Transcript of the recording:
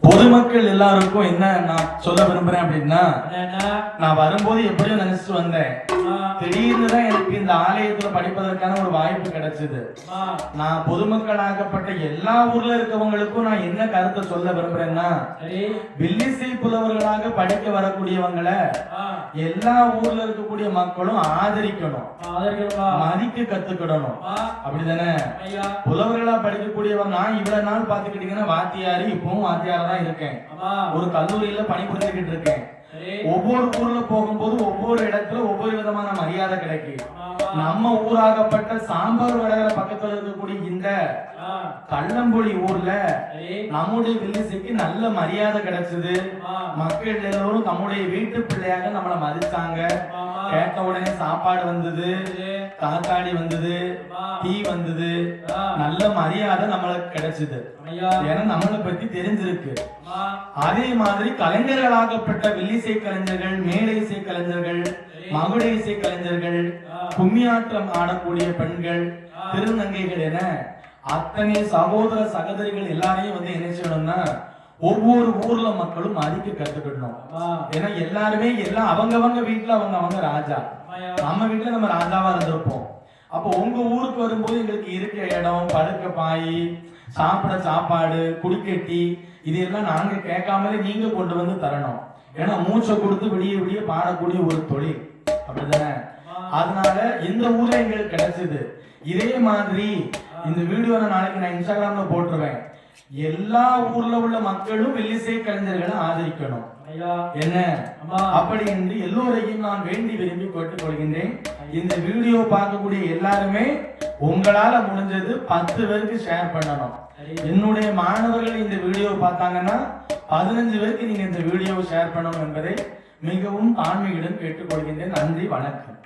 பொதுமக்கள் எல்லாருக்கும் என்ன நான் சொல்ல விரும்புறேன் அப்படின்னா, நான் வரும்போது எப்படியோ நினைச்சிட்டு வந்தேன். திடீர்னு தான் எனக்கு இந்த ஆலயத்துல படிப்பதற்கான ஒரு வாய்ப்பு கிடைச்சது. நான் பொதுமக்களாகப்பட்ட எல்லா ஊர்ல இருக்கவங்களுக்கும் நான் என்ன கருத்தை சொல்ல விரும்புறேன்னா, வில்லிசை புலவர்களாக படிக்க வரக்கூடியவங்களை எல்லா ஊர்ல இருக்கக்கூடிய மக்களும் ஆதரிக்கணும், மதிக்க கத்துக்கிடணும். அப்படிதானே? புலவர்களா படிக்கக்கூடியவங்க நான் இவ்வளவு நாள் பாத்துக்கிட்டீங்கன்னா வாத்தியாரு, இப்பவும் வாத்தியாரா தான் இருக்கேன். ஒரு கல்லூரியில பணிபுரிஞ்சுக்கிட்டு இருக்கேன். ஒவ்வொரு ஊர்ல போகும்போது ஒவ்வொரு இடத்துல ஒவ்வொரு விதமான மரியாதை கிடைக்கும். நம்ம ஊராகப்பட்ட சாம்பார் வடகர பக்கத்துல இருக்கக்கூடிய இந்த கள்ளம்பொழி ஊர்ல நம்முடைய வில்லிசைக்கு நல்ல மரியாதை கிடைச்சது. மக்கள் எல்லோரும் நம்முடைய வீட்டு பிள்ளையாக நம்மளை மதிச்சாங்க. கேட்ட உடனே சாப்பாடு வந்தது, காத்தாடி வந்தது, டீ வந்தது, நல்ல மரியாதை நம்மளுக்கு கிடைச்சது. ஏன்னா நம்மளை பத்தி தெரிஞ்சிருக்கு. அதே மாதிரி கலைஞர்களாகப்பட்ட வில்லிசை கலைஞர்கள், மேடை இசை கலைஞர்கள், மகுட இசை கலைஞர்கள், கும்மியாட்டம் ஆடக்கூடிய பெண்கள், திருநங்கைகள் என அத்தனை சகோதர சகோதரிகள் எல்லாரையும் என்ன செய்யணும்னா ஒவ்வொரு ஊர்ல மக்களும் மதிக்க கத்துக்கணும். ஏன்னா எல்லாருமே எல்லாம் அவங்கவங்க வீட்டுல அவங்க ராஜா. நம்ம வீட்டுல நம்ம ராஜாவா இருந்திருப்போம். அப்போ உங்க ஊருக்கு வரும்போது எங்களுக்கு இருக்க இடம், படுக்க பாய், சாப்பிட சாப்பாடு, குடிக்கட்டி இதெல்லாம் நாங்க கேட்காமலே நீங்க கொண்டு வந்து தரணும். ஏன்னா மூச்சை கொடுத்து விடிய விடிய பாடக்கூடிய ஒரு தொழில். அப்படிதானே? அதனால இந்த ஊர்ல எங்களுக்கு கிடைச்சது. இதே மாதிரி இந்த வீடியோ நாளைக்கு நான் இன்ஸ்டாகிராம்ல போட்டுருவேன். எல்லா ஊர்ல உள்ள மக்களும் வில்லிசை கலைஞர்களை ஆதரிக்கணும். என்ன அப்படி என்று எல்லோரையும் நான் வேண்டி விரும்பி கேட்டுக்கொள்கின்றேன். இந்த வீடியோ பார்க்கக்கூடிய எல்லாருமே உங்களால முடிஞ்சது 10 பேருக்கு ஷேர் பண்ணணும். என்னுடைய மாணவர்கள் இந்த வீடியோ பார்த்தாங்கன்னா 15 பேருக்கு நீங்க இந்த வீடியோவை ஷேர் பண்ணணும் என்பதை மிகவும் தாழ்மையுடன் கேட்டுக்கொள்கின்றேன். நன்றி, வணக்கம்.